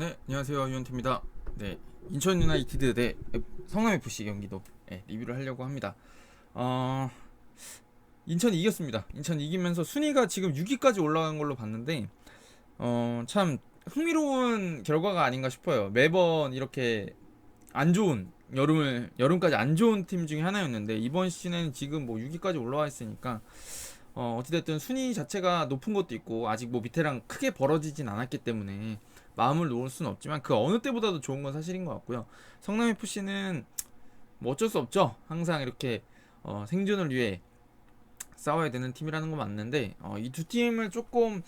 네, 안녕하세요. 유현태입니다. 네, 인천 유나이티드 대 성남 FC 경기도 리뷰를 하려고 합니다. 어, 인천이 이겼습니다. 인천이 이기면서 순위가 지금 6위까지 올라간 걸로 봤는데, 참 흥미로운 결과가 아닌가 싶어요. 매번 이렇게 안 좋은 여름까지 안 좋은 팀 중에 하나였는데 이번 시즌에는 지금 뭐 6위까지 올라와 있으니까 어찌됐든 순위 자체가 높은 것도 있고 아직 뭐 밑에랑 크게 벌어지진 않았기 때문에 마음을 놓을 수는 없지만 그 어느 때보다도 좋은 건 사실인 것 같고요. 성남 FC는 뭐 어쩔 수 없죠. 항상 이렇게 생존을 위해 싸워야 되는 팀이라는 건 맞는데 이 두 팀을 조금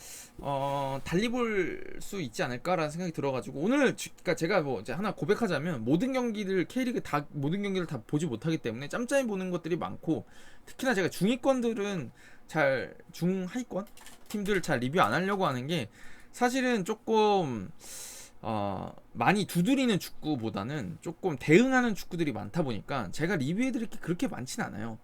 달리 볼 수 있지 않을까라는 생각이 들어가지고 오늘 그러니까 제가 뭐 이제 하나 고백하자면 모든 경기를 다 보지 못하기 때문에 짬짬이 보는 것들이 많고 특히나 제가 중위권들은 잘 중하위권 팀들을 잘 리뷰 안 하려고 하는 게 사실은 조금 많이 두드리는 축구보다는 조금 대응하는 축구들이 많다 보니까 제가 리뷰해드릴 게 그렇게 많진 않아요.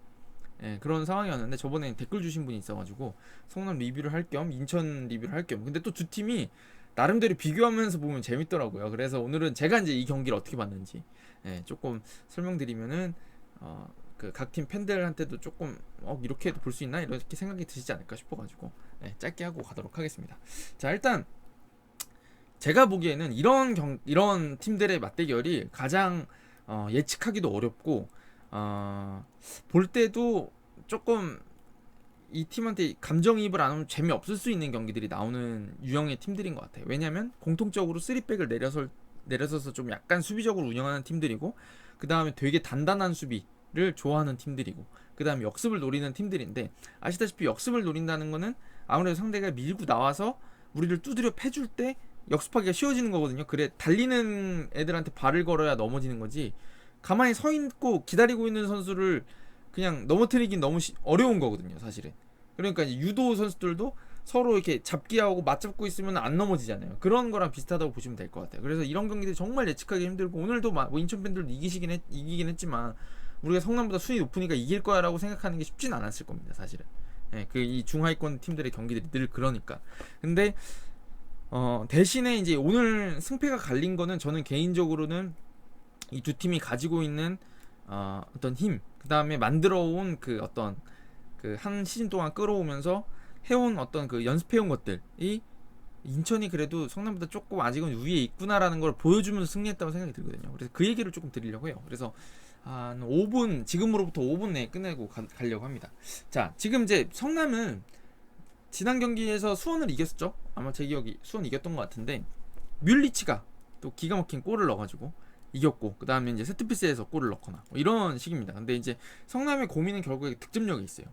예, 그런 상황이었는데 저번에 댓글 주신 분이 있어가지고 성남 리뷰를 할 겸 인천 리뷰를 할 겸 근데 또 두 팀이 나름대로 비교하면서 보면 재밌더라고요. 그래서 오늘은 제가 이제 이 경기를 어떻게 봤는지 조금 설명드리면은 그 각 팀 팬들한테도 조금 이렇게도 볼 수 있나 이렇게 생각이 드시지 않을까 싶어가지고 짧게 하고 가도록 하겠습니다. 자, 일단 제가 보기에는 이런 팀들의 맞대결이 가장 예측하기도 어렵고 볼 때도 조금 이 팀한테 감정이입을 안 하면 재미없을 수 있는 경기들이 나오는 유형의 팀들인 것 같아요. 왜냐면 공통적으로 3백을 내려서서 좀 약간 수비적으로 운영하는 팀들이고 그 다음에 되게 단단한 수비를 좋아하는 팀들이고 그 다음에 역습을 노리는 팀들인데 아시다시피 역습을 노린다는 거는 아무래도 상대가 밀고 나와서 우리를 두드려 패줄 때 역습하기가 쉬워지는 거거든요. 그래 달리는 애들한테 발을 걸어야 넘어지는 거지 가만히 서 있고 기다리고 있는 선수를 그냥 넘어뜨리긴 너무 어려운 거거든요, 사실은. 그러니까 이제 유도 선수들도 서로 이렇게 잡기하고 맞잡고 있으면 안 넘어지잖아요. 그런 거랑 비슷하다고 보시면 될 것 같아요. 그래서 이런 경기들이 정말 예측하기 힘들고 오늘도 뭐 인천 팬들도 이기긴 했지만 우리가 성남보다 순위 높으니까 이길 거야라고 생각하는 게 쉽진 않았을 겁니다, 사실은. 그 이 중하위권 팀들의 경기들이 늘 그러니까. 근데 대신에 이제 오늘 승패가 갈린 거는 저는 개인적으로는 이 두 팀이 가지고 있는 어떤 힘, 그 다음에 만들어온 그 어떤 그 한 시즌 동안 끌어오면서 해온 어떤 그 연습해온 것들이 인천이 그래도 성남보다 조금 아직은 위에 있구나라는 걸 보여주면서 승리했다고 생각이 들거든요. 그래서 그 얘기를 조금 드리려고 해요. 그래서 한 5분, 지금으로부터 5분 내에 끝내고 가려고 합니다. 자, 지금 이제 성남은 지난 경기에서 수원을 이겼었죠. 아마 제 기억이 수원 이겼던 것 같은데 뮬리치가 또 기가 막힌 골을 넣어가지고 이겼고 그 다음에 이제 세트피스에서 골을 넣거나 뭐 이런 식입니다. 근데 이제 성남의 고민은 결국에 득점력이 있어요.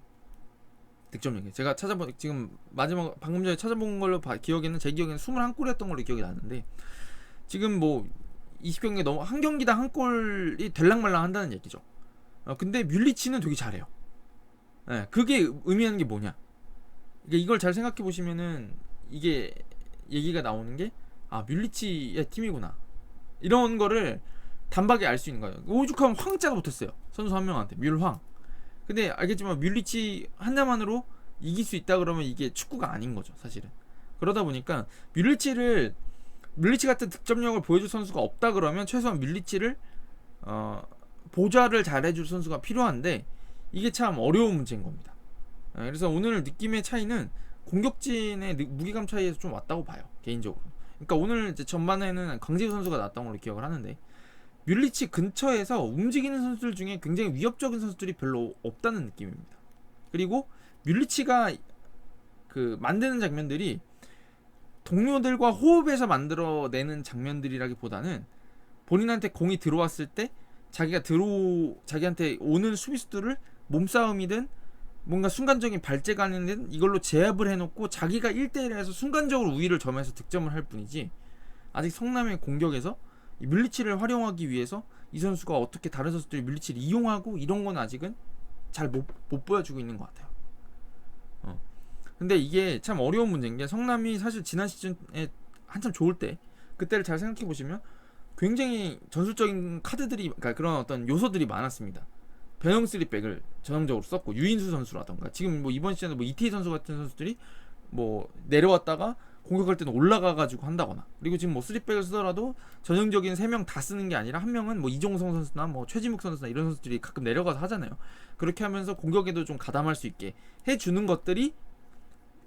득점력이 제가 지금 마지막 방금 전에 찾아본 걸로 제 기억에는 21골이었던 걸로 기억이 나는데 지금 뭐 20경기에 너무 한 경기당 한 골이 될랑말랑 한다는 얘기죠. 근데 뮬리치는 되게 잘해요. 그게 의미하는 게 뭐냐? 이걸 잘 생각해 보시면은 이게 얘기가 나오는 게 뮬리치의 팀이구나. 이런 거를 단박에 알 수 있는 거예요. 오죽하면 황자가 붙었어요. 선수 한 명한테 뮬황. 근데 알겠지만 뮬리치 하나만으로 이길 수 있다 그러면 이게 축구가 아닌 거죠, 사실은. 그러다 보니까 뮬리치 같은 득점력을 보여줄 선수가 없다 그러면 최소한 뮬리치를 보좌를 잘해줄 선수가 필요한데 이게 참 어려운 문제인 겁니다. 그래서 오늘 느낌의 차이는 공격진의 무게감 차이에서 좀 왔다고 봐요, 개인적으로. 그러니까 오늘 이제 전반에는 강재우 선수가 나왔던 걸로 기억을 하는데 뮬리치 근처에서 움직이는 선수들 중에 굉장히 위협적인 선수들이 별로 없다는 느낌입니다. 그리고 뮬리치가 그 만드는 장면들이 동료들과 호흡해서 만들어내는 장면들이라기보다는 본인한테 공이 들어왔을 때 자기한테 오는 수비수들을 몸싸움이든 뭔가 순간적인 발재간이든 이걸로 제압을 해놓고 자기가 1대1에서 순간적으로 우위를 점해서 득점을 할 뿐이지 아직 성남의 공격에서 이 뮬리치를 활용하기 위해서 이 선수가 어떻게 다른 선수들이 뮬리치를 이용하고 이런 건 아직은 잘 못 보여주고 있는 것 같아요. 근데 이게 참 어려운 문제인 게 성남이 사실 지난 시즌에 한참 좋을 때 그때를 잘 생각해 보시면 굉장히 전술적인 카드들이 그러니까 그런 어떤 요소들이 많았습니다. 변형 3백을 전형적으로 썼고 유인수 선수라던가 지금 뭐 이번 시즌에 뭐 이태희 선수 같은 선수들이 뭐 내려왔다가 공격할 때는 올라가가지고 한다거나, 그리고 지금 뭐 3백을 쓰더라도 전형적인 3명 다 쓰는 게 아니라 한 명은 뭐 이종성 선수나 뭐 최지묵 선수나 이런 선수들이 가끔 내려가서 하잖아요. 그렇게 하면서 공격에도 좀 가담할 수 있게 해주는 것들이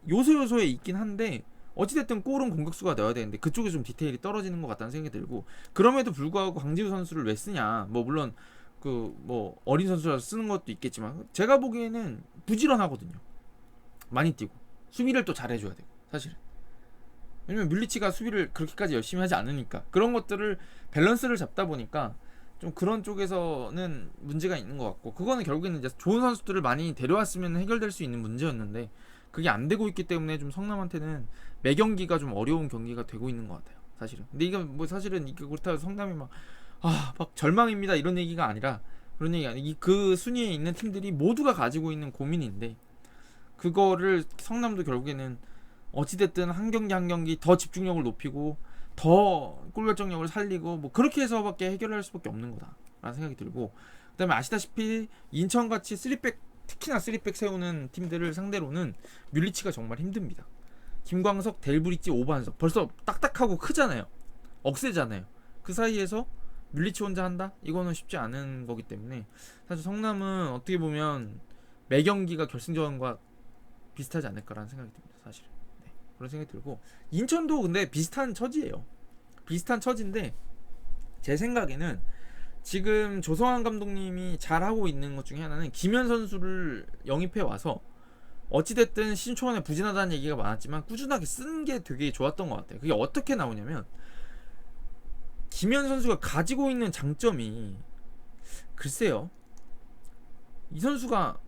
요소요소에 있긴 한데, 어찌됐든 골은 공격수가 넣어야 되는데 그쪽에 좀 디테일이 떨어지는 것 같다는 생각이 들고, 그럼에도 불구하고 강지우 선수를 왜 쓰냐, 뭐 물론 그 뭐 어린 선수라서 쓰는 것도 있겠지만 제가 보기에는 부지런하거든요. 많이 뛰고 수비를 또 잘해줘야 되고, 사실은 왜냐면 뮬리치가 수비를 그렇게까지 열심히 하지 않으니까, 그런 것들을 밸런스를 잡다 보니까 좀 그런 쪽에서는 문제가 있는 것 같고, 그거는 결국에는 이제 좋은 선수들을 많이 데려왔으면 해결될 수 있는 문제였는데 그게 안 되고 있기 때문에 좀 성남한테는 매 경기가 좀 어려운 경기가 되고 있는 것 같아요, 사실은. 근데 이거 뭐 사실은 이게 그렇다고 성남이 막 절망입니다 이런 얘기가 아니라, 그런 얘기가 아니라 그 순위에 있는 팀들이 모두가 가지고 있는 고민인데, 그거를 성남도 결국에는 어찌됐든 한 경기 한 경기 더 집중력을 높이고 더 골결정력을 살리고 뭐 그렇게 해서밖에 해결할 수밖에 없는 거다라는 생각이 들고, 그다음에 아시다시피 인천같이 3백, 특히나 3백 세우는 팀들을 상대로는 뮬리치가 정말 힘듭니다. 김광석, 델브리지, 오반석 벌써 딱딱하고 크잖아요. 억세잖아요. 그 사이에서 뮬리치 혼자 한다? 이거는 쉽지 않은 거기 때문에 사실 성남은 어떻게 보면 매 경기가 결승전과 비슷하지 않을까라는 생각이 듭니다, 사실은. 네, 그런 생각이 들고, 인천도 근데 비슷한 처지예요. 비슷한 처지인데 제 생각에는 지금 조성환 감독님이 잘하고 있는 것 중에 하나는 김현 선수를 영입해 와서 어찌됐든 시즌 초반에 부진하다는 얘기가 많았지만 꾸준하게 쓴 게 되게 좋았던 것 같아요. 그게 어떻게 나오냐면, 김현 선수가 가지고 있는 장점이, 글쎄요, 이 선수가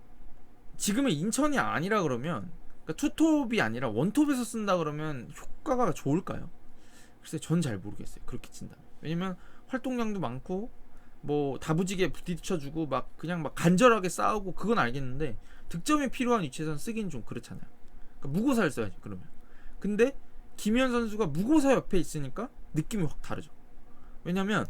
지금의 인천이 아니라 그러면, 그러니까 투톱이 아니라 원톱에서 쓴다 그러면 효과가 좋을까요? 글쎄 전 잘 모르겠어요, 그렇게 친다. 왜냐면 활동량도 많고 뭐 다부지게 부딪혀주고 막 그냥 막 간절하게 싸우고 그건 알겠는데, 득점이 필요한 위치에서는 쓰기는 좀 그렇잖아요. 그러니까 무고사를 써야지 그러면. 근데 김현 선수가 무고사 옆에 있으니까 느낌이 확 다르죠. 왜냐면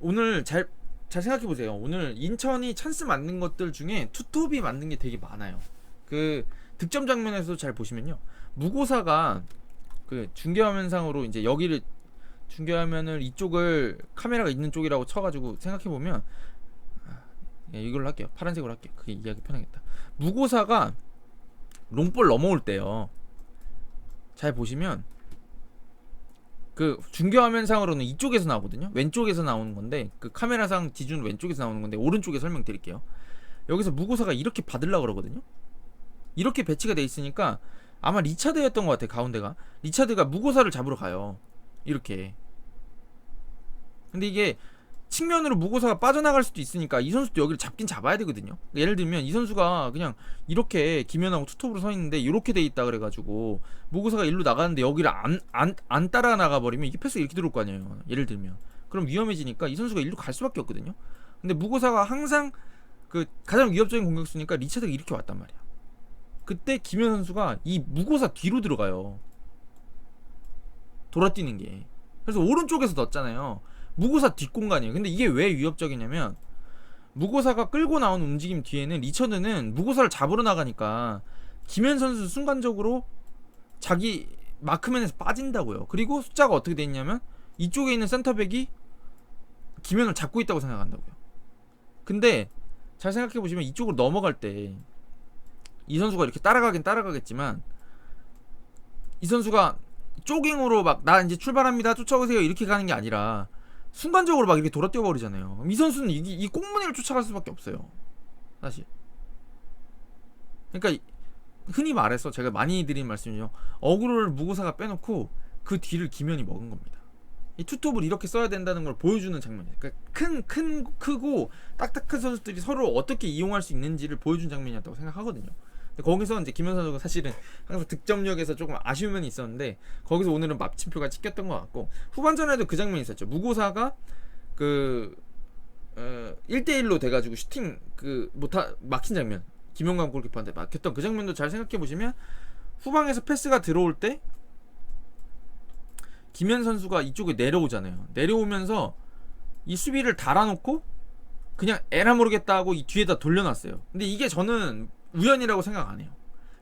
오늘 잘 생각해보세요. 오늘 인천이 찬스 맞는 것들 중에 투톱이 맞는 게 되게 많아요. 그 득점 장면에서도 잘 보시면요, 무고사가 그 중계화면상으로 이제 여기를 중계화면을 이쪽을 카메라가 있는 쪽이라고 쳐가지고 생각해보면, 이걸로 할게요. 파란색으로 할게요. 그게 이해하기 편하겠다. 무고사가 롱볼 넘어올 때요, 잘 보시면 그 중계화면상으로는 이쪽에서 나오거든요. 왼쪽에서 나오는 건데, 그 카메라상 기준 왼쪽에서 나오는 건데, 오른쪽에 설명드릴게요. 여기서 무고사가 이렇게 받으려고 그러거든요. 이렇게 배치가 돼 있으니까 아마 리차드였던 것 같아. 가운데가 리차드가 무고사를 잡으러 가요, 이렇게. 근데 이게 측면으로 무고사가 빠져나갈 수도 있으니까 이 선수도 여기를 잡긴 잡아야 되거든요. 예를 들면 이 선수가 그냥 이렇게 김연하고 투톱으로 서 있는데 이렇게 돼 있다 그래가지고 무고사가 일로 나가는데 여기를 안 따라 나가 버리면 이게 패스가 이렇게 들어올 거 아니에요, 예를 들면. 그럼 위험해지니까 이 선수가 일로 갈 수밖에 없거든요. 근데 무고사가 항상 그 가장 위협적인 공격수니까 리차드가 이렇게 왔단 말이야. 그때 김현 선수가 이 무고사 뒤로 들어가요, 돌아뛰는 게. 그래서 오른쪽에서 넣었잖아요. 무고사 뒷공간이에요. 근데 이게 왜 위협적이냐면, 무고사가 끌고 나온 움직임 뒤에는 리처드는 무고사를 잡으러 나가니까 김현 선수 순간적으로 자기 마크맨에서 빠진다고요. 그리고 숫자가 어떻게 돼 있냐면, 이쪽에 있는 센터백이 김현을 잡고 있다고 생각한다고요. 근데 잘 생각해보시면 이쪽으로 넘어갈 때 이 선수가 이렇게 따라가긴 따라가겠지만, 이 선수가 조깅으로 막 나 이제 출발합니다 쫓아오세요 이렇게 가는 게 아니라 순간적으로 막 이렇게 돌아뛰어 버리잖아요. 이 선수는 이 꽁무니를 쫓아갈 수밖에 없어요, 사실. 그러니까 흔히 말해서 제가 많이 드린 말씀이죠. 어그로를 무고사가 빼놓고 그 뒤를 김현이 먹은 겁니다. 이 투톱을 이렇게 써야 된다는 걸 보여주는 장면이에요. 그러니까 크고 딱딱한 선수들이 서로 어떻게 이용할 수 있는지를 보여준 장면이었다고 생각하거든요. 근데 거기서 이제 김현 선수가 사실은 항상 득점력에서 조금 아쉬운 면이 있었는데, 거기서 오늘은 마침표가 찍혔던 것 같고, 후반전에도 그 장면이 있었죠. 무고사가 그 1대1로 돼가지고 슈팅 막힌 장면, 김용광 골키퍼한테 막혔던 그 장면도 잘 생각해보시면, 후방에서 패스가 들어올 때 김현 선수가 이쪽에 내려오잖아요. 내려오면서 이 수비를 달아놓고 그냥 에라 모르겠다 하고 이 뒤에다 돌려놨어요. 근데 이게 저는 우연이라고 생각 안 해요.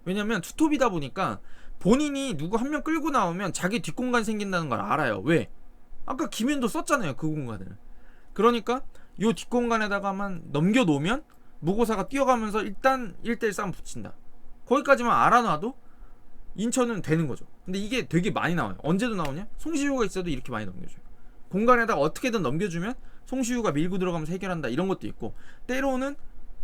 왜냐면 투톱이다 보니까 본인이 누구 한 명 끌고 나오면 자기 뒷공간 생긴다는 걸 알아요. 왜? 아까 김윤도 썼잖아요, 그 공간을. 그러니까 요 뒷공간에다가만 넘겨놓으면 무고사가 뛰어가면서 일단 1대1 싸움 붙인다. 거기까지만 알아놔도 인천은 되는 거죠. 근데 이게 되게 많이 나와요. 언제도 나오냐? 송시우가 있어도 이렇게 많이 넘겨줘요. 공간에다가 어떻게든 넘겨주면 송시우가 밀고 들어가면서 해결한다, 이런 것도 있고, 때로는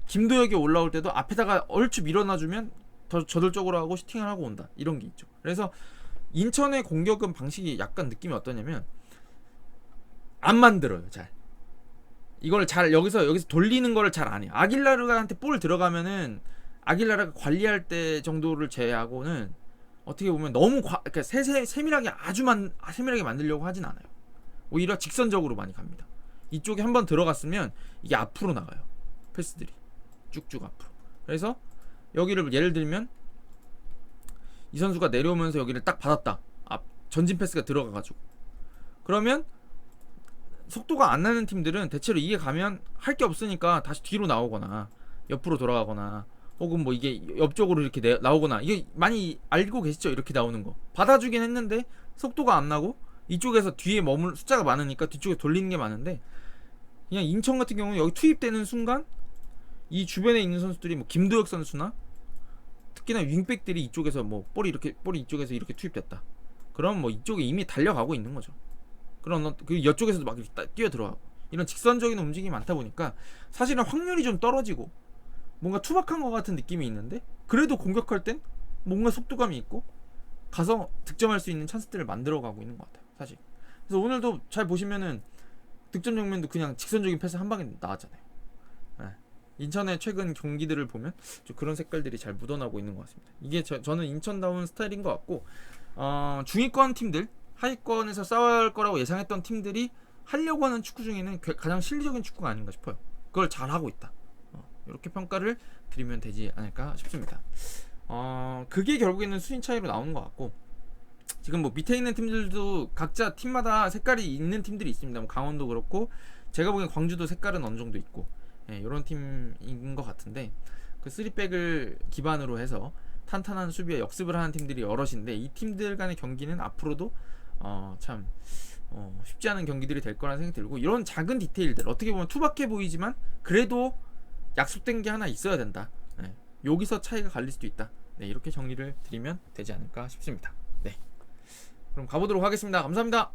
김도혁이 올라올 때도 앞에다가 얼추 밀어놔주면 더 저돌적으로 하고 슈팅을 하고 온다, 이런 게 있죠. 그래서 인천의 공격은 방식이 약간 느낌이 어떠냐면 안 만들어요, 잘. 이걸 잘 여기서 돌리는 거를 잘 안 해요. 아길라르한테 볼 들어가면은 아길라르가 관리할 때 정도를 제외하고는 어떻게 보면 너무 그러니까 세밀하게 세밀하게 만들려고 하진 않아요. 오히려 직선적으로 많이 갑니다. 이쪽에 한번 들어갔으면 이게 앞으로 나가요. 패스들이 쭉쭉 앞으로. 그래서 여기를 예를 들면 이 선수가 내려오면서 여기를 딱 받았다. 전진 패스가 들어가가지고, 그러면 속도가 안 나는 팀들은 대체로 이게 가면 할 게 없으니까 다시 뒤로 나오거나 옆으로 돌아가거나 혹은 뭐 이게 옆쪽으로 이렇게 나오거나, 이게 많이 알고 계시죠? 이렇게 나오는 거 받아주긴 했는데 속도가 안 나고 이쪽에서 뒤에 머물 숫자가 많으니까 뒤쪽에 돌리는 게 많은데, 그냥 인천 같은 경우는 여기 투입되는 순간 이 주변에 있는 선수들이 뭐 김도혁 선수나 특히나 윙백들이 이쪽에서 뭐 볼이 이쪽에서 이렇게 투입됐다. 그럼 뭐 이쪽에 이미 달려가고 있는 거죠. 그런 그 이쪽에서도 막 뛰어 들어가고, 이런 직선적인 움직임이 많다 보니까 사실은 확률이 좀 떨어지고 뭔가 투박한 것 같은 느낌이 있는데, 그래도 공격할 땐 뭔가 속도감이 있고 가서 득점할 수 있는 찬스들을 만들어가고 있는 것 같아요, 사실. 그래서 오늘도 잘 보시면은 득점 장면도 그냥 직선적인 패스 한 방에 나왔잖아요. 네. 인천의 최근 경기들을 보면 좀 그런 색깔들이 잘 묻어나고 있는 것 같습니다. 이게 저는 인천다운 스타일인 것 같고, 중위권 팀들, 하위권에서 싸울 거라고 예상했던 팀들이 하려고 하는 축구 중에는 가장 실리적인 축구가 아닌가 싶어요. 그걸 잘하고 있다, 이렇게 평가를 드리면 되지 않을까 싶습니다. 그게 결국에는 수준 차이로 나오는 것 같고, 지금 뭐 밑에 있는 팀들도 각자 팀마다 색깔이 있는 팀들이 있습니다. 뭐 강원도 그렇고, 제가 보기엔 광주도 색깔은 어느 정도 있고, 이런 팀인 것 같은데, 그 3백을 기반으로 해서 탄탄한 수비에 역습을 하는 팀들이 여럿인데, 이 팀들 간의 경기는 앞으로도 참 쉽지 않은 경기들이 될 거라는 생각이 들고, 이런 작은 디테일들, 어떻게 보면 투박해 보이지만 그래도 약속된 게 하나 있어야 된다. 여기서 차이가 갈릴 수도 있다. 이렇게 정리를 드리면 되지 않을까 싶습니다. 그럼 가보도록 하겠습니다. 감사합니다.